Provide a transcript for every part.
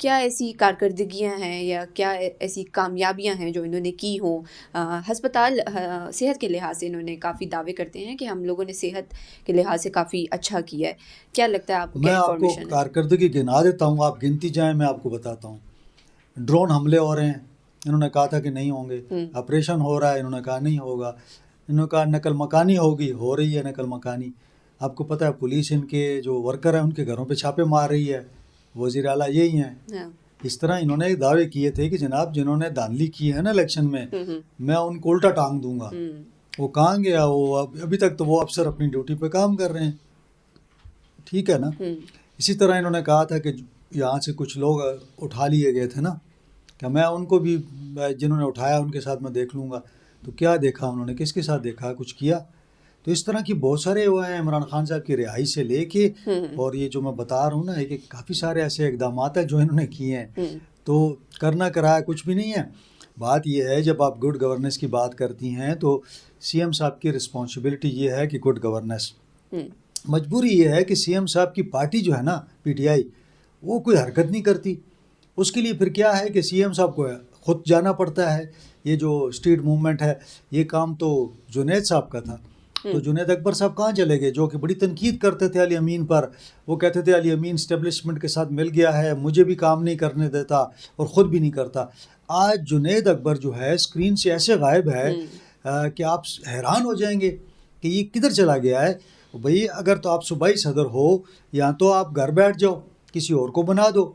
کیا ایسی کارکردگیاں ہیں یا کیا ایسی کامیابیاں ہیں جو انہوں نے کی ہوں؟ ہسپتال صحت کے لحاظ سے انہوں نے کافی دعوے کرتے ہیں کہ ہم لوگوں نے صحت کے لحاظ سے کافی اچھا کیا ہے. کیا لگتا ہے آپ کو؟ میں کیا آپ کو انفارمیشن ہے؟ کارکردگی گنا دیتا ہوں, آپ گنتی جائیں, میں آپ کو بتاتا ہوں. ڈرون حملے ہو رہے ہیں, انہوں نے کہا تھا کہ نہیں ہوں گے. آپریشن ہو رہا ہے, انہوں نے کہا نہیں ہوگا. انہوں نے کہا نقل مکانی ہوگی, ہو رہی ہے نقل مکانی. آپ کو پتہ ہے پولیس ان کے جو ورکر ہیں ان کے گھروں پہ چھاپے مار رہی ہے, وزیر اعلیٰ یہی ہیں. اس طرح انہوں نے دعوے کیے تھے کہ جناب جنہوں نے دھاندلی کی ہے نا الیکشن میں, میں ان کو الٹا ٹانگ دوں گا. وہ کہاں گیا وہ؟ ابھی تک تو وہ افسر اپنی ڈیوٹی پہ کام کر رہے ہیں, ٹھیک ہے نا. اسی طرح انہوں نے کہا تھا کہ یہاں سے کچھ لوگ اٹھا لیے گئے تھے نا, کہ میں ان کو بھی جنہوں نے اٹھایا ان کے ساتھ میں دیکھ لوں گا. تو کیا دیکھا انہوں نے, کس کے ساتھ دیکھا, کچھ کیا؟ تو اس طرح کی بہت سارے وہ ہیں عمران خان صاحب کی رہائی سے لے کے, اور یہ جو میں بتا رہا ہوں نا کہ کافی سارے ایسے اقدامات ہیں جو انہوں نے کیے ہیں. تو کرنا کرایا کچھ بھی نہیں ہے. بات یہ ہے جب آپ گڈ گورننس کی بات کرتی ہیں تو سی ایم صاحب کی رسپانسبلٹی یہ ہے کہ گڈ گورننس. مجبوری یہ ہے کہ سی ایم صاحب کی پارٹی جو ہے نا پی ٹی آئی, وہ کوئی حرکت نہیں کرتی. اس کے لیے پھر کیا ہے کہ سی ایم صاحب کو خود جانا پڑتا ہے. یہ جو اسٹریٹ موومنٹ ہے, یہ کام تو جنید صاحب کا تھا. تو جنید اکبر صاحب کہاں چلے گئے, جو کہ بڑی تنقید کرتے تھے علی امین پر. وہ کہتے تھے علی امین اسٹیبلشمنٹ کے ساتھ مل گیا ہے, مجھے بھی کام نہیں کرنے دیتا اور خود بھی نہیں کرتا. آج جنید اکبر جو ہے اسکرین سے ایسے غائب ہے کہ آپ حیران ہو جائیں گے کہ یہ کدھر چلا گیا ہے. بھئی اگر تو آپ صوبائی صدر ہو, یا تو آپ گھر بیٹھ جاؤ, کسی اور کو بنا دو.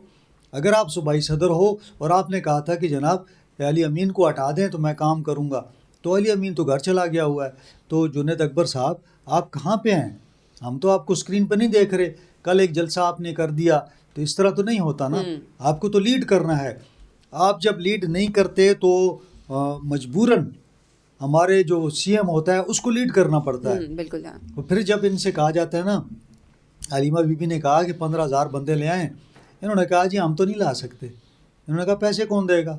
اگر آپ صوبائی صدر ہو اور آپ نے کہا تھا کہ جناب علی امین کو ہٹا دیں تو میں کام کروں گا, تو علی امین تو گھر چلا گیا ہوا ہے. تو جنید اکبر صاحب آپ کہاں پہ ہیں؟ ہم تو آپ کو اسکرین پہ نہیں دیکھ رہے. کل ایک جلسہ آپ نے کر دیا, تو اس طرح تو نہیں ہوتا نا. آپ کو تو لیڈ کرنا ہے. آپ جب لیڈ نہیں کرتے تو مجبوراً ہمارے جو سی ایم ہوتا ہے اس کو لیڈ کرنا پڑتا ہے. بالکل. تو پھر جب ان سے کہا جاتا ہے نا, علیمہ بی بی نے کہا کہ 15,000 بندے لے آئیں, انہوں نے کہا جی ہم تو نہیں لا سکتے. انہوں نے کہا پیسے کون دے گا؟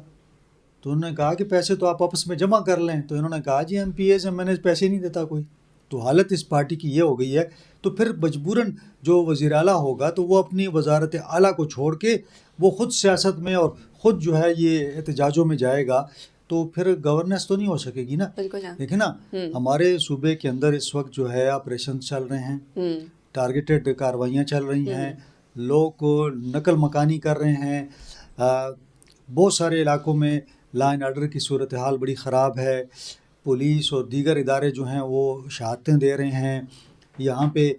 تو انہوں نے کہا کہ پیسے تو آپ آپس میں جمع کر لیں. تو انہوں نے کہا جی ایم پی اے سے میں نے پیسے نہیں دیتا کوئی. تو حالت اس پارٹی کی یہ ہو گئی ہے. تو پھر مجبوراً جو وزیر اعلیٰ ہوگا تو وہ اپنی وزارت اعلیٰ کو چھوڑ کے وہ خود سیاست میں اور خود جو ہے یہ احتجاجوں میں جائے گا, تو پھر گورننس تو نہیں ہو سکے گی نا. دیکھیں نا, ہمارے صوبے کے اندر اس وقت جو ہے آپریشن چل رہے ہیں, ٹارگیٹڈ کاروائیاں چل رہی ہیں, لوگ کو نقل مکانی کر رہے ہیں. بہت سارے علاقوں میں لا اینڈ آرڈر کی صورتحال بڑی خراب ہے. پولیس اور دیگر ادارے جو ہیں وہ شہادتیں دے رہے ہیں. یہاں پہ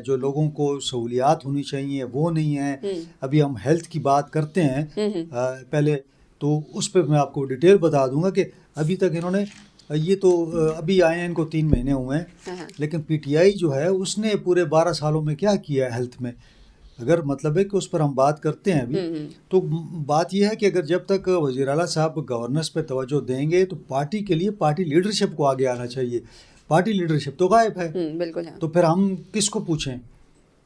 جو لوگوں کو سہولیات ہونی چاہیے وہ نہیں ہیں. ابھی ہم ہیلتھ کی بات کرتے ہیں پہلے, تو اس پہ میں آپ کو ڈیٹیل بتا دوں گا کہ ابھی تک انہوں نے, یہ تو ابھی آئے ہیں ان کو 3 مہینے ہوئے ہیں, لیکن پی ٹی آئی جو ہے اس نے پورے 12 سالوں میں کیا کیا ہے ہیلتھ میں. اگر مطلب ہے کہ اس پر ہم بات کرتے ہیں ابھی, تو بات یہ ہے کہ اگر جب تک وزیر اعلیٰ صاحب گورننس پہ توجہ دیں گے تو پارٹی کے لیے پارٹی لیڈرشپ کو آگے آنا چاہیے. پارٹی لیڈرشپ تو غائب ہے. بالکل. تو پھر ہم کس کو پوچھیں؟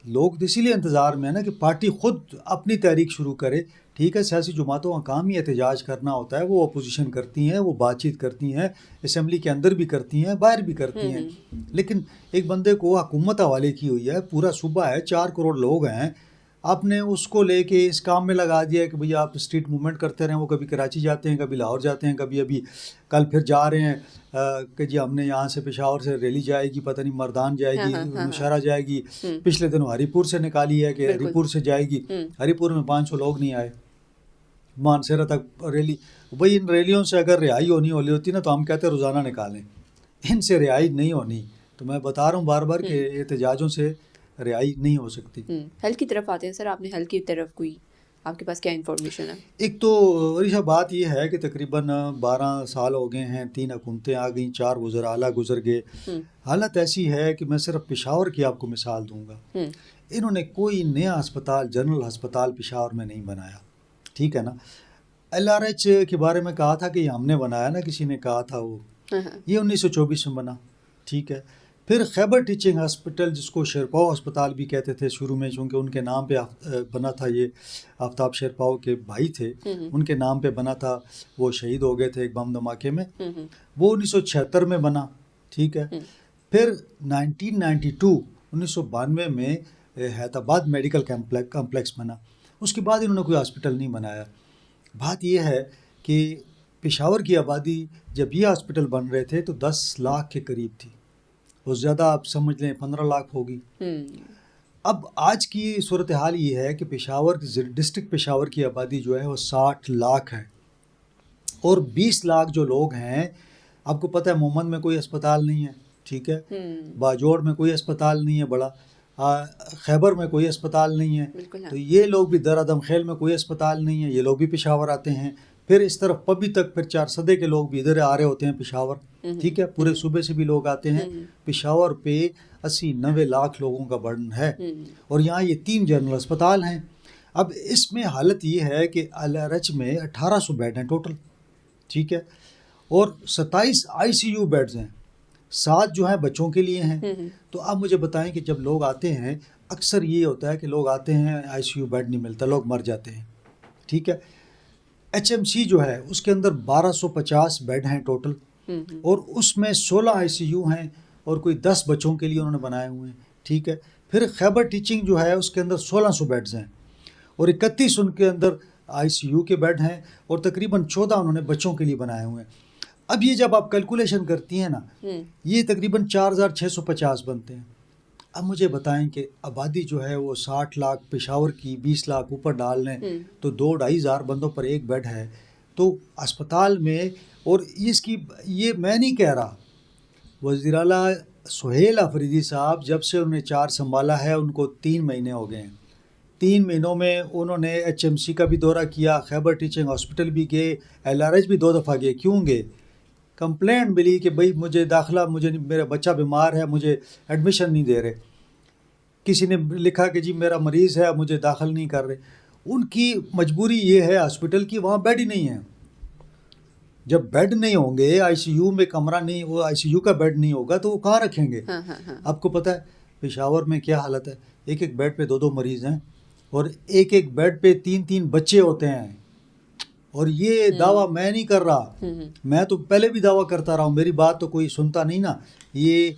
لوگ اسی لیے انتظار میں ہے نا کہ پارٹی خود اپنی تحریک شروع کرے. ٹھیک ہے, سیاسی جماعتوں کا کام ہی احتجاج کرنا ہوتا ہے, وہ اپوزیشن کرتی ہیں, وہ بات چیت کرتی ہیں, اسمبلی کے اندر بھی کرتی ہیں, باہر بھی کرتی ہیں. لیکن ایک بندے کو حکومت حوالے کی ہوئی ہے, پورا صوبہ ہے, 4 کروڑ لوگ ہیں, آپ نے اس کو لے کے اس کام میں لگا دیا کہ بھئی آپ اسٹریٹ موومنٹ کرتے رہیں. وہ کبھی کراچی جاتے ہیں, کبھی لاہور جاتے ہیں, کبھی ابھی کل پھر جا رہے ہیں کہ جی ہم نے یہاں سے پشاور سے ریلی جائے گی, پتہ نہیں مردان جائے گی, نوشہرہ جائے گی. پچھلے دنوں ہری پور سے نکالی ہے کہ ہری پور سے جائے گی. ہری پور میں 500 لوگ نہیں آئے, مانسیرہ تک ریلی. بھئی ان ریلیوں سے اگر رہائی ہونی ہوتی نا تو ہم کہتے ہیں روزانہ نکالیں, ان سے رہائی نہیں ہونی. تو میں بتا رہا ہوں بار بار کہ احتجاجوں سے رہائی نہیں ہو سکتی. ہیلتھ کی طرف آتے ہیں سر, آپ نے ہیلتھ کی طرف کوئی, آپ کے پاس کیا انفارمیشن ہے؟ ایک تو ریشا بات یہ ہے کہ تقریباً 12 سال ہو گئے ہیں, 3 حکومتیں آ گئیں, 4 وزراء اعلیٰ گزر گئے. حالت ایسی ہے کہ میں صرف پشاور کی آپ کو مثال دوں گا. انہوں نے کوئی نیا ہسپتال, جنرل ہسپتال پشاور میں نہیں بنایا. ٹھیک ہے نا. ایل آر ایچ کے بارے میں کہا تھا کہ یہ ہم نے بنایا نا, کسی نے کہا تھا وہ, یہ 1924 میں بنا. ٹھیک ہے. پھر خیبر ٹیچنگ ہاسپٹل, جس کو شیرپاؤ ہسپتال بھی کہتے تھے شروع میں, چونکہ ان کے نام پہ بنا تھا, یہ آفتاب شیرپاؤ کے بھائی تھے, ان کے نام پہ بنا تھا, وہ شہید ہو گئے تھے ایک بم دھماکے میں, وہ 1976 میں بنا. ٹھیک ہے. پھر 1992 میں حیدرآباد میڈیکل کمپلیکس بنا. اس کے بعد انہوں نے کوئی ہاسپٹل نہیں بنایا. بات یہ ہے کہ پشاور کی آبادی جب یہ ہاسپٹل بن رہے تھے تو 10 لاکھ کے قریب تھی, اور زیادہ آپ سمجھ لیں 15 لاکھ ہوگی. اب آج کی صورتحال یہ ہے کہ پشاور ڈسٹرکٹ پشاور کی آبادی جو ہے وہ 60 لاکھ ہے, اور 20 لاکھ جو لوگ ہیں, آپ کو پتہ ہے مومند میں کوئی اسپتال نہیں ہے, ٹھیک ہے, باجوڑ میں کوئی اسپتال نہیں ہے بڑا, خیبر میں کوئی اسپتال نہیں ہے, تو یہ لوگ بھی درعدم خیل میں کوئی اسپتال نہیں ہے, یہ لوگ بھی پشاور آتے ہیں. پھر اس طرف پبی تک پھر 4 صدے کے لوگ بھی ادھر آ رہے ہوتے ہیں پشاور, ٹھیک ہے, پورے صوبے سے بھی لوگ آتے ہیں. پشاور پہ 80-90 لاکھ لوگوں کا برڈن ہے, اور یہاں یہ 3 جنرل اسپتال ہیں. اب اس میں حالت یہ ہے کہ LRH میں 1800 بیڈ ہیں ٹوٹل, ٹھیک ہے, اور 27 ICU بیڈز ہیں, 7 جو ہیں بچوں کے لیے ہیں. تو آپ مجھے بتائیں کہ جب لوگ آتے ہیں, اکثر یہ ہوتا ہے کہ لوگ آتے ہیں ICU بیڈ نہیں ملتا, لوگ مر جاتے ہیں, ٹھیک ہے. HMC جو ہے اس کے اندر 1250 بیڈ ہیں ٹوٹل, اور اس میں 16 ICU ہیں, اور کوئی 10 بچوں کے لیے انہوں نے بنائے ہوئے ہیں, ٹھیک ہے. پھر خیبر ٹیچنگ جو ہے اس کے اندر 1600 بیڈز ہیں, اور 31 ان کے اندر ICU کے بیڈ ہیں, اور تقریباً 14 انہوں نے بچوں کے لیے بنائے ہوئے ہیں. اب یہ جب آپ کیلکولیشن کرتی ہیں نا, یہ تقریباً 4650 بنتے ہیں. اب مجھے بتائیں کہ آبادی جو ہے وہ 60 لاکھ پشاور کی, 20 لاکھ اوپر ڈال لیں تو 2-2.5 ہزار بندوں پر ایک بیڈ ہے. تو اسپتال میں, اور اس کی یہ میں نہیں کہہ رہا, وزیر اعلیٰ سہیل آفریدی صاحب جب سے انہوں نے 4 سنبھالا ہے ان کو 3 مہینے ہو گئے ہیں. 3 مہینوں میں انہوں نے HMC کا بھی دورہ کیا, خیبر ٹیچنگ ہاسپٹل بھی گئے, LRH بھی 2 دفعہ گئے. کیوں گئے؟ کمپلینٹ ملی کہ بھئی مجھے داخلہ, میرا بچہ بیمار ہے, مجھے ایڈمیشن نہیں دے رہے. کسی نے لکھا کہ جی میرا مریض ہے, مجھے داخل نہیں کر رہے. ان کی مجبوری یہ ہے ہاسپٹل کی, وہاں بیڈ ہی نہیں ہے. جب بیڈ نہیں ہوں گے, ICU میں کمرہ نہیں, وہ ICU کا بیڈ نہیں ہوگا تو وہ کہاں رکھیں گے؟ آپ کو پتہ ہے پشاور میں کیا حالت ہے, ایک بیڈ پہ 2 مریض ہیں, اور ایک بیڈ پہ 3 بچے ہوتے ہیں. اور یہ دعویٰ میں نہیں کر رہا, میں تو پہلے بھی دعویٰ کرتا رہا ہوں, میری بات تو کوئی سنتا نہیں نا. یہ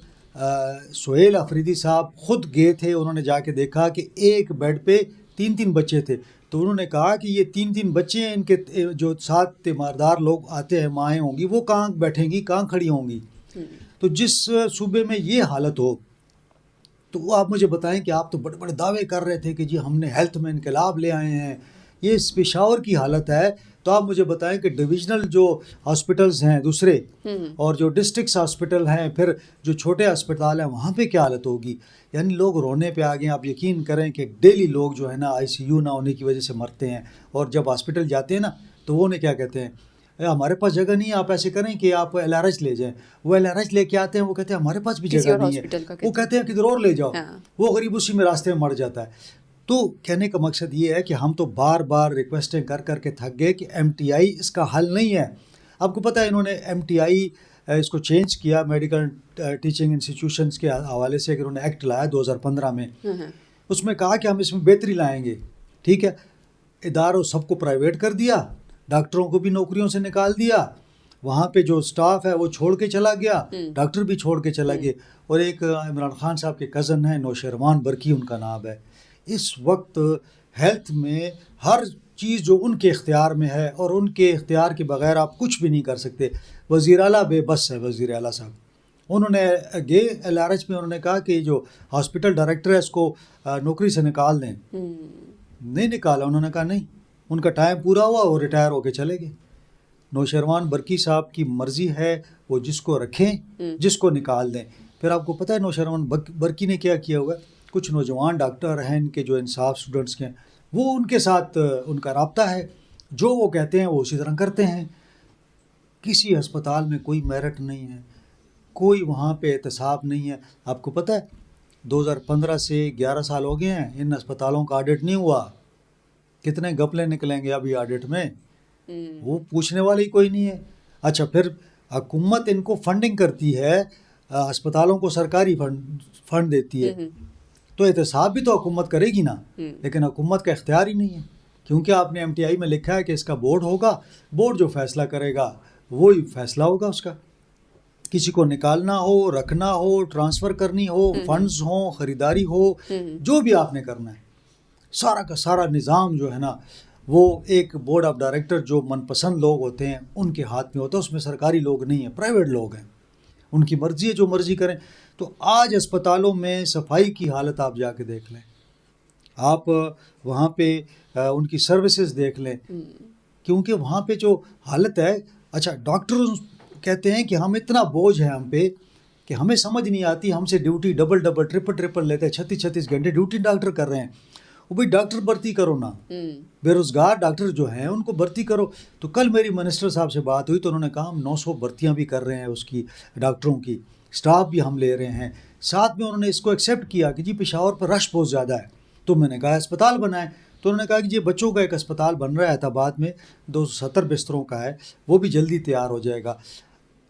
سہیل آفریدی صاحب خود گئے تھے, انہوں نے جا کے دیکھا کہ ایک بیڈ پہ 3 بچے تھے. تو انہوں نے کہا کہ یہ 3 بچے ہیں, ان کے جو 7 تیماردار لوگ آتے ہیں, مائیں ہوں گی, وہ کہاں بیٹھیں گی, کہاں کھڑی ہوں گی؟ تو جس صوبے میں یہ حالت ہو, تو وہ آپ مجھے بتائیں کہ آپ تو بڑے بڑے دعوے کر رہے تھے کہ جی ہم نے ہیلتھ میں انقلاب لے آئے ہیں. یہ پشاور کی حالت ہے. تو آپ مجھے بتائیں کہ ڈویژنل جو ہاسپٹلز ہیں دوسرے, اور جو ڈسٹرکٹس ہاسپٹل ہیں, پھر جو چھوٹے ہسپتال ہیں, وہاں پہ کیا حالت ہوگی؟ یعنی لوگ رونے پہ آ گئے. آپ یقین کریں کہ ڈیلی لوگ جو ہے نا ICU نہ ہونے کی وجہ سے مرتے ہیں, اور جب ہاسپٹل جاتے ہیں نا تو وہ انہیں کیا کہتے ہیں, ہمارے پاس جگہ نہیں ہے, آپ ایسے کریں کہ آپ LRH لے جائیں. وہ LRH لے کے آتے ہیں, وہ کہتے ہیں ہمارے پاس بھی جگہ نہیں ہے, وہ کہتے ہیں کدھر اور لے جاؤ. وہ غریب اسی میں راستے میں مر جاتا ہے. تو کہنے کا مقصد یہ ہے کہ ہم تو بار بار ریکویسٹیں کر کر کے تھک گئے کہ MTI اس کا حل نہیں ہے. آپ کو پتہ ہے انہوں نے MTI اس کو چینج کیا, میڈیکل ٹیچنگ انسٹیٹیوشنز کے حوالے سے, کہ انہوں نے ایکٹ لایا 2015 میں. اس میں کہا کہ ہم اس میں بہتری لائیں گے, ٹھیک ہے. اداروں سب کو پرائیویٹ کر دیا, ڈاکٹروں کو بھی نوکریوں سے نکال دیا, وہاں پہ جو سٹاف ہے وہ چھوڑ کے چلا گیا, ڈاکٹر بھی چھوڑ کے چلا گئے. اور ایک عمران خان صاحب کے کزن ہیں, نوشیروان برکی ان کا نام ہے. اس وقت ہیلتھ میں ہر چیز جو ان کے اختیار میں ہے, اور ان کے اختیار کے بغیر آپ کچھ بھی نہیں کر سکتے. وزیر اعلیٰ بے بس ہے, وزیر اعلیٰ صاحب. انہوں نے گئے LRH میں, انہوں نے کہا کہ جو ہاسپٹل ڈائریکٹر ہے اس کو نوکری سے نکال دیں. نہیں نکالا, انہوں نے کہا نہیں, ان کا ٹائم پورا ہوا, وہ ریٹائر ہو کے چلے گئے. نوشیروان برکی صاحب کی مرضی ہے, وہ جس کو رکھیں, جس کو نکال دیں. پھر آپ کو پتہ ہے نوشیروان برکی نے کیا کیا ہوا ہے؟ کچھ نوجوان ڈاکٹر ہیں ان کے جو انصاف اسٹوڈنٹس کے ہیں, وہ ان کے ساتھ ان کا رابطہ ہے, جو وہ کہتے ہیں وہ اسی طرح کرتے ہیں. کسی ہسپتال میں کوئی میرٹ نہیں ہے, کوئی وہاں پہ احتساب نہیں ہے. آپ کو پتہ ہے 2015 سے 11 سال ہو گئے ہیں, ان ہسپتالوں کا آڈٹ نہیں ہوا. کتنے گپلے نکلیں گے ابھی آڈٹ میں, وہ پوچھنے والا ہی کوئی نہیں ہے. اچھا, پھر حکومت ان کو فنڈنگ کرتی ہے, ہسپتالوں کو سرکاری فنڈ دیتی ہے, تو احتساب بھی تو حکومت کرے گی نا. لیکن حکومت کا اختیار ہی نہیں ہے, کیونکہ آپ نے MTI میں لکھا ہے کہ اس کا بورڈ ہوگا, بورڈ جو فیصلہ کرے گا وہی فیصلہ ہوگا اس کا. کسی کو نکالنا ہو, رکھنا ہو, ٹرانسفر کرنی ہو, فنڈز ہوں, خریداری ہو, جو بھی آپ نے کرنا ہے, سارا کا سارا نظام جو ہے نا وہ ایک بورڈ آف ڈائریکٹر جو من پسند لوگ ہوتے ہیں ان کے ہاتھ میں ہوتا ہے. اس میں سرکاری لوگ نہیں ہیں، پرائیویٹ لوگ ہیں، ان کی مرضی ہے جو مرضی کریں. تو آج اسپتالوں میں صفائی کی حالت آپ جا کے دیکھ لیں، آپ وہاں پہ ان کی سروسز دیکھ لیں، کیونکہ وہاں پہ جو حالت ہے. اچھا ڈاکٹر کہتے ہیں کہ ہم اتنا بوجھ ہے ہم پہ کہ ہمیں سمجھ نہیں آتی، ہم سے ڈیوٹی ڈبل ٹرپل لیتے ہیں، 36 گھنٹے ڈیوٹی ڈاکٹر کر رہے ہیں. وہ بھائی ڈاکٹر بھرتی کرو نا، بے روزگار ڈاکٹر جو ہیں ان کو بھرتی کرو. تو کل میری منسٹر صاحب سے بات ہوئی تو انہوں نے کہا ہم 900 بھرتیاں بھی کر رہے ہیں اس کی ڈاکٹروں کی، سٹاف بھی ہم لے رہے ہیں. ساتھ میں انہوں نے اس کو ایکسیپٹ کیا کہ جی پشاور پر رش بہت زیادہ ہے. تو میں نے کہا اسپتال بنائیں. تو انہوں نے کہا کہ یہ بچوں کا ایک اسپتال بن رہا ہے حیدرآباد میں، 270 بستروں کا ہے، وہ بھی جلدی تیار ہو جائے گا.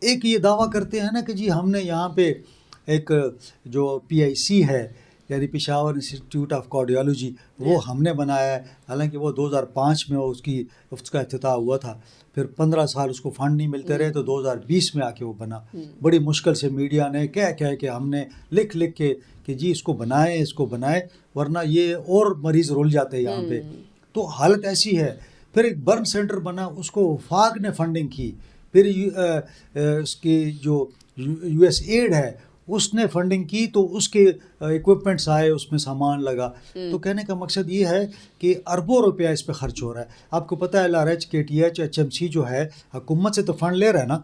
ایک یہ دعویٰ کرتے ہیں نا کہ جی ہم نے یہاں پہ ایک جو PIC ہے یعنی پشاور انسٹیٹیوٹ آف کارڈیالوجی وہ ہم نے بنایا ہے. حالانکہ وہ 2005 میں اس کا افتتاح ہوا تھا، پھر 15 سال اس کو فنڈ نہیں ملتے رہے، تو 2020 میں آ کے وہ بنا. بڑی مشکل سے میڈیا نے کہہ کے ہم نے لکھ کے کہ جی اس کو بنائیں ورنہ یہ اور مریض رول جاتے ہیں یہاں پہ. تو حالت ایسی ہے. پھر ایک برن سینٹر بنا، اس کو وفاق نے فنڈنگ کی. پھر اس کی جو USAID ہے اس نے فنڈنگ کی، تو اس کے ایکوپمنٹس آئے، اس میں سامان لگا. تو کہنے کا مقصد یہ ہے کہ اربوں روپیہ اس پہ خرچ ہو رہا ہے. آپ کو پتہ ہے LRH KTH HMC جو ہے حکومت سے تو فنڈ لے رہا ہے نا،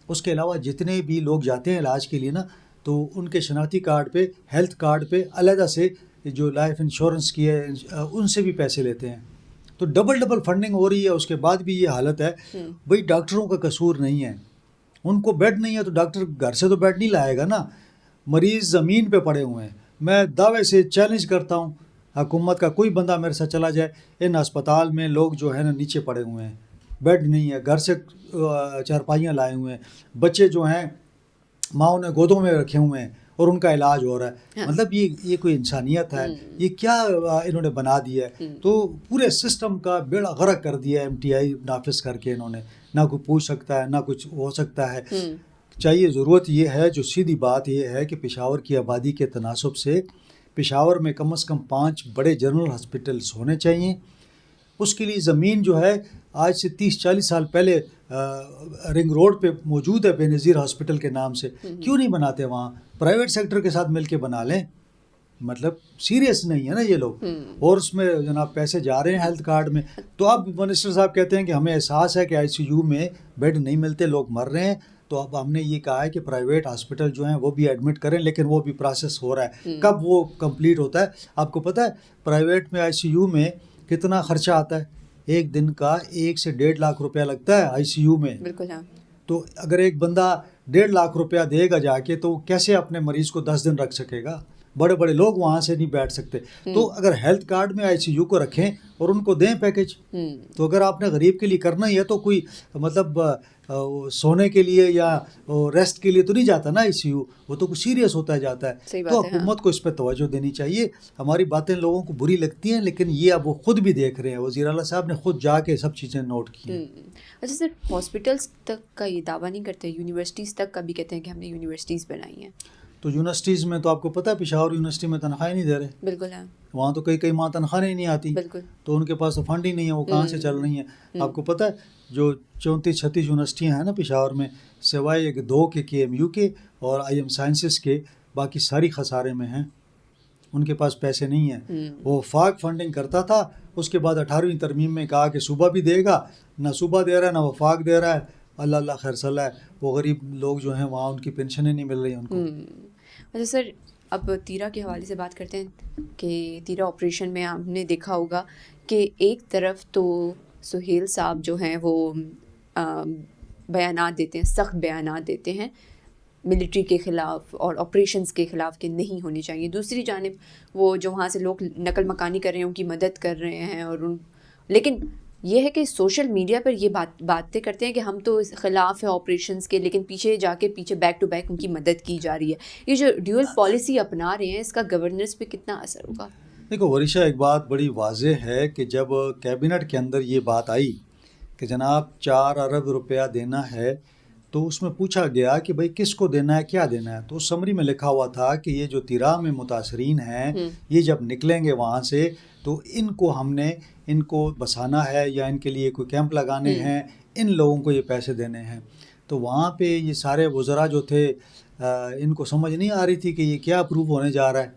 اس کے علاوہ جتنے بھی لوگ جاتے ہیں علاج کے لیے نا، تو ان کے شناختی کارڈ پہ، ہیلتھ کارڈ پہ علیحدہ سے جو لائف انشورنس کی ہے ان سے بھی پیسے لیتے ہیں. تو ڈبل فنڈنگ ہو رہی ہے. اس کے بعد بھی یہ حالت ہے. بھئی ڈاکٹروں کا قصور نہیں ہے، ان کو بیڈ نہیں ہے تو ڈاکٹر گھر سے تو بیڈ نہیں لائے گا نا. مریض زمین پہ پڑے ہوئے ہیں. میں دعوے سے چیلنج کرتا ہوں حکومت کا، کوئی بندہ میرے ساتھ چلا جائے، ان اسپتال میں لوگ جو ہے نا نیچے پڑے ہوئے ہیں، بیڈ نہیں ہے، گھر سے چارپائیاں لائے ہوئے ہیں، بچے جو ہیں ماؤں نے گودوں میں رکھے ہوئے ہیں اور ان کا علاج ہو رہا ہے. مطلب یہ کوئی انسانیت ہے؟ یہ کیا انہوں نے بنا دیا ہے؟ تو پورے سسٹم کا بیڑا غرق کر دیا ہے MTI نافذ کر کے. انہوں نے نہ کوئی پوچھ سکتا ہے، نہ کچھ ہو سکتا ہے. چاہیے ضرورت یہ ہے، جو سیدھی بات یہ ہے کہ پشاور کی آبادی کے تناسب سے پشاور میں کم از کم 5 بڑے جنرل ہاسپٹلس ہونے چاہیے. اس کے لیے زمین جو ہے آج سے 30-40 سال پہلے رنگ روڈ پہ موجود ہے، بے نظیر ہاسپٹل کے نام سے. کیوں نہیں بناتے وہاں؟ پرائیویٹ سیکٹر کے ساتھ مل کے بنا لیں. مطلب سیریس نہیں ہے نا یہ لوگ. اور اس میں جناب پیسے جا رہے ہیں ہیلتھ کارڈ میں. تو اب منسٹر صاحب کہتے ہیں کہ ہمیں احساس ہے کہ ICU میں بیڈ نہیں ملتے، لوگ مر رہے ہیں. تو اب ہم نے یہ کہا ہے کہ پرائیویٹ ہاسپٹل جو ہیں وہ بھی ایڈمٹ کریں، لیکن وہ بھی پروسیس ہو رہا ہے. کب وہ کمپلیٹ ہوتا ہے؟ آپ کو پتہ ہے پرائیویٹ میں ICU میں کتنا خرچہ آتا ہے؟ ایک دن کا 1 سے 1.5 لاکھ روپیہ لگتا ہے ICU میں. بالکل. تو اگر ایک بندہ 1.5 لاکھ روپیہ دے گا جا کے تو کیسے اپنے مریض کو 10 دن رکھ سکے گا؟ بڑے لوگ وہاں سے نہیں بیٹھ سکتے. تو اگر ہیلتھ کارڈ میں ICU کو رکھیں اور ان کو دیں پیکج. تو اگر آپ نے غریب کے لیے کرنا ہی ہے تو کوئی مطلب سونے کے لیے یا ریسٹ کے لیے تو نہیں جاتا نا ICU، وہ تو کچھ سیریس ہوتا جاتا ہے. تو حکومت کو اس پہ توجہ دینی چاہیے. ہماری باتیں لوگوں کو بری لگتی ہیں، لیکن یہ اب وہ خود بھی دیکھ رہے ہیں. وزیر اعلیٰ صاحب نے خود جا کے سب چیزیں نوٹ کی ہیں. اچھا سر، ہاسپٹلس تک کا یہ دعویٰ نہیں کرتے، یونیورسٹیز تک کا بھی کہتے ہیں کہ ہم نے یونیورسٹیز بنائی ہیں. تو یونیورسٹیز میں تو آپ کو پتہ ہے پشاور یونیورسٹی میں تنخواہیں نہیں دے رہے. بالکل ہے. وہاں تو کئی ماہ تنخواہیں نہیں آتی. بالکل. تو ان کے پاس تو فنڈ ہی نہیں ہے، وہ کہاں سے چل رہی ہیں؟ آپ کو پتہ ہے جو 34-36 یونیورسٹیاں ہیں نا پشاور میں، سوائے ایک 2 کے KMU کے اور IM سائنسز کے، باقی ساری خسارے میں ہیں. ان کے پاس پیسے نہیں ہیں. وہ وفاق فنڈنگ کرتا تھا، اس کے بعد 18ویں ترمیم میں کہا کہ صوبہ بھی دے گا. نہ صوبہ دے رہا ہے، نہ وفاق دے رہا ہے. اللہ خیر صلاح ہے. وہ غریب لوگ جو ہیں وہاں ان کی پینشنیں نہیں مل رہی ان کو. اچھا سر، اب تیرا کے حوالے سے بات کرتے ہیں کہ تیرا آپریشن میں آپ نے دیکھا ہوگا کہ ایک طرف تو سہیل صاحب جو ہیں وہ بیانات دیتے ہیں، سخت بیانات دیتے ہیں ملٹری کے خلاف اور آپریشنز کے خلاف کہ نہیں ہونی چاہیے. دوسری جانب وہ جو وہاں سے لوگ نقل مکانی کر رہے ہیں ان کی مدد کر رہے ہیں، اور لیکن یہ ہے کہ سوشل میڈیا پر یہ باتیں کرتے ہیں کہ ہم تو خلاف ہیں آپریشنز کے، لیکن پیچھے بیک ٹو بیک ان کی مدد کی جا رہی ہے. یہ جو ڈیول پالیسی اپنا رہے ہیں، اس کا گورننس پہ کتنا اثر ہوگا؟ دیکھو ورشا، ایک بات بڑی واضح ہے کہ جب کیبنٹ کے اندر یہ بات آئی کہ جناب 4 ارب روپیہ دینا ہے تو اس میں پوچھا گیا کہ بھائی کس کو دینا ہے, کیا دینا ہے. تو اس سمری میں لکھا ہوا تھا کہ یہ جو تیرا میں متاثرین ہیں یہ جب نکلیں گے وہاں سے تو ان کو ہم نے ان کو بسانا ہے یا ان کے لیے کوئی کیمپ لگانے ہیں, ان لوگوں کو یہ پیسے دینے ہیں. تو وہاں پہ یہ سارے وزراء جو تھے ان کو سمجھ نہیں آ رہی تھی کہ یہ کیا اپروو ہونے جا رہا ہے.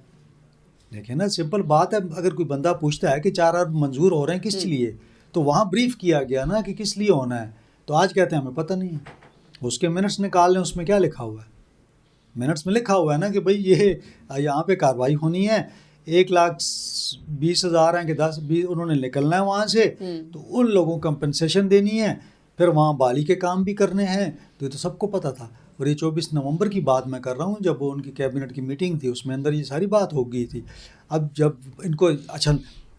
دیکھیں نا, سمپل بات ہے, اگر کوئی بندہ پوچھتا ہے کہ 4 ارب منظور ہو رہے ہیں کس لیے, تو وہاں بریف کیا گیا نا کہ کس لیے ہونا ہے. تو آج کہتے ہیں ہمیں پتہ نہیں ہے. اس کے منٹس نکال لیں, اس میں کیا لکھا ہوا ہے؟ منٹس میں لکھا ہوا ہے نا کہ بھئی یہ یہاں پہ کارروائی ہونی ہے, 1,20,000 ہیں کہ 10-20 انہوں نے نکلنا ہے وہاں سے, تو ان لوگوں کو کمپنسیشن دینی ہے, پھر وہاں بالی کے کام بھی کرنے ہیں. تو یہ تو سب کو پتہ تھا. اور یہ 24 نومبر کی بات میں کر رہا ہوں, جب ان کی کیبنٹ کی میٹنگ تھی اس میں اندر یہ ساری بات ہو گئی تھی. اب جب ان کو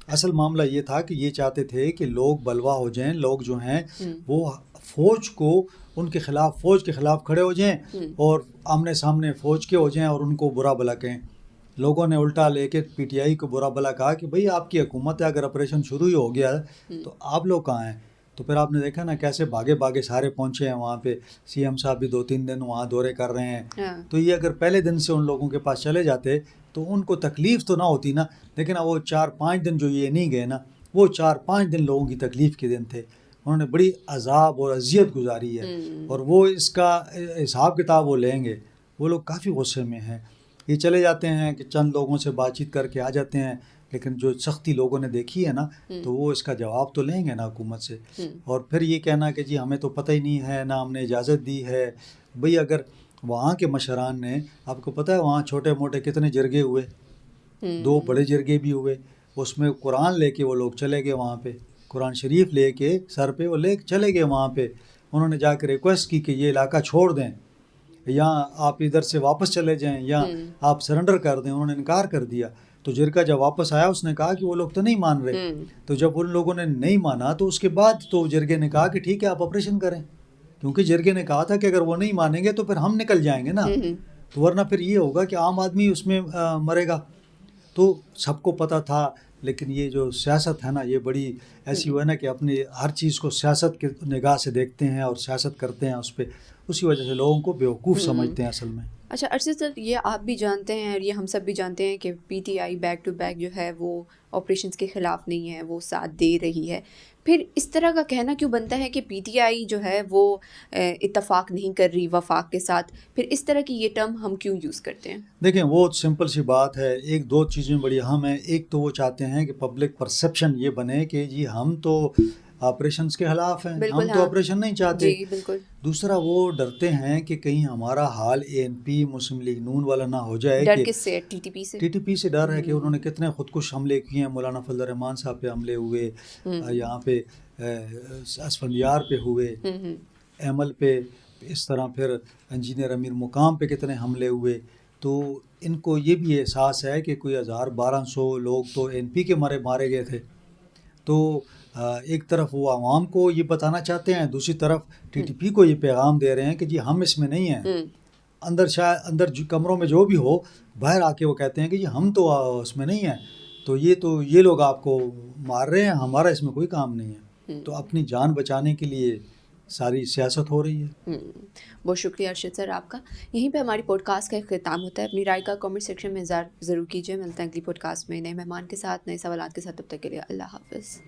اصل معاملہ یہ تھا کہ یہ چاہتے تھے کہ لوگ بلوا ہو جائیں, لوگ جو ہیں وہ فوج کو ان کے خلاف, فوج کے خلاف کھڑے ہو جائیں اور آمنے سامنے فوج کے ہو جائیں اور ان کو برا بھلا کہیں. لوگوں نے الٹا لے کے پی ٹی آئی کو برا بھلا کہا کہ بھئی آپ کی حکومت ہے, اگر آپریشن شروع ہی ہو گیا تو آپ لوگ کہاں ہیں. تو پھر آپ نے دیکھا نا کیسے بھاگے بھاگے سارے پہنچے ہیں وہاں پہ. سی ایم صاحب بھی 2-3 دن وہاں دورے کر رہے ہیں. تو یہ اگر پہلے دن سے ان لوگوں کے پاس چلے جاتے تو ان کو تکلیف تو نہ ہوتی نا. لیکن وہ 4-5 دن جو یہ نہیں گئے نا, وہ 4-5 دن لوگوں کی تکلیف کے دن تھے. انہوں نے بڑی عذاب اور اذیت گزاری ہے, اور وہ اس کا حساب کتاب وہ لیں گے. وہ لوگ کافی غصے میں ہیں. یہ چلے جاتے ہیں کہ چند لوگوں سے بات چیت کر کے آ جاتے ہیں, لیکن جو سختی لوگوں نے دیکھی ہے نا تو وہ اس کا جواب تو لیں گے نا حکومت سے. اور پھر یہ کہنا کہ جی ہمیں تو پتہ ہی نہیں ہے, نہ ہم نے اجازت دی ہے. بھئی اگر وہاں کے مشران نے, آپ کو پتہ ہے وہاں چھوٹے موٹے کتنے جرگے ہوئے, 2 بڑے جرگے بھی ہوئے, اس میں قرآن لے کے وہ لوگ چلے گئے وہاں پہ, قرآن شریف لے کے سر پہ وہ لے چلے گئے وہاں پہ. انہوں نے جا کے ریکویسٹ کی کہ یہ علاقہ چھوڑ دیں, یا آپ ادھر سے واپس چلے جائیں, یا آپ سرنڈر کر دیں. انہوں نے انکار کر دیا. تو جرگہ جب واپس آیا اس نے کہا کہ وہ لوگ تو نہیں مان رہے. تو جب ان لوگوں نے نہیں مانا تو اس کے بعد تو جرگے نے کہا کہ ٹھیک ہے آپ آپریشن کریں, کیونکہ جرگے نے کہا تھا کہ اگر وہ نہیں مانیں گے تو پھر ہم نکل جائیں گے نا, تو ورنہ پھر یہ ہوگا کہ عام آدمی اس میں مرے گا. تو سب کو پتہ تھا. لیکن یہ جو سیاست ہے نا, یہ بڑی ایسی ہوا ہے نا کہ اپنی ہر چیز کو سیاست کی نگاہ سے دیکھتے ہیں اور سیاست کرتے ہیں اس پہ. اسی وجہ سے لوگوں کو بیوقوف سمجھتے ہیں اصل میں. اچھا ارشد سر, یہ آپ بھی جانتے ہیں اور یہ ہم سب بھی جانتے ہیں کہ PTI back to back جو ہے وہ آپریشنز کے خلاف نہیں ہے, وہ ساتھ دے رہی ہے. پھر اس طرح کا کہنا کیوں بنتا ہے کہ پی ٹی آئی جو ہے وہ اتفاق نہیں کر رہی وفاق کے ساتھ؟ پھر اس طرح کی یہ ٹرم ہم کیوں یوز کرتے ہیں؟ دیکھیں وہ سمپل سی بات ہے, 1-2 چیزیں بڑی اہم ہیں. ایک تو وہ چاہتے ہیں کہ پبلک پرسیپشن یہ بنے کہ جی ہم تو آپریشنز کے خلاف ہیں, ہم تو آپریشن نہیں چاہتے. جی بالکل. دوسرا وہ ڈرتے ہیں کہ کہیں ہمارا حال اے این پی مسلم لیگ نون والا نہ ہو جائے. ڈر کس سے؟ ٹی ٹی پی سے. ٹی ٹی پی سے ڈر ہے کہ انہوں نے کتنے خودکش حملے کیے ہیں. مولانا فضل الرحمان صاحب پہ حملے ہوئے, یہاں پہ اسفندیار پہ ہوئے, ایمل پہ, اس طرح پھر انجینئر امیر مقام پہ کتنے حملے ہوئے. تو ان کو یہ بھی احساس ہے کہ کوئی 1,000-1,200 لوگ تو این پی کے مارے گئے تھے. تو ایک طرف وہ عوام کو یہ بتانا چاہتے ہیں, دوسری طرف ٹی ٹی پی کو یہ پیغام دے رہے ہیں کہ جی ہم اس میں نہیں ہیں. اندر کمروں میں جو بھی ہو, باہر آ کے وہ کہتے ہیں کہ جی ہم تو اس میں نہیں ہیں. تو یہ لوگ آپ کو مار رہے ہیں, ہمارا اس میں کوئی کام نہیں ہے. تو اپنی جان بچانے کے لیے ساری سیاست ہو رہی ہے. بہت شکریہ ارشد سر آپ کا. یہیں پہ ہماری پوڈ کاسٹ کا اختتام ہوتا ہے. اپنی رائے کا کامنٹ سیکشن میں ضرور کیجیے. ملتے ہیں اگلی پوڈ کاسٹ میں نئے مہمان کے ساتھ, نئے سوالات کے ساتھ. تب تک کے لیے اللہ حافظ.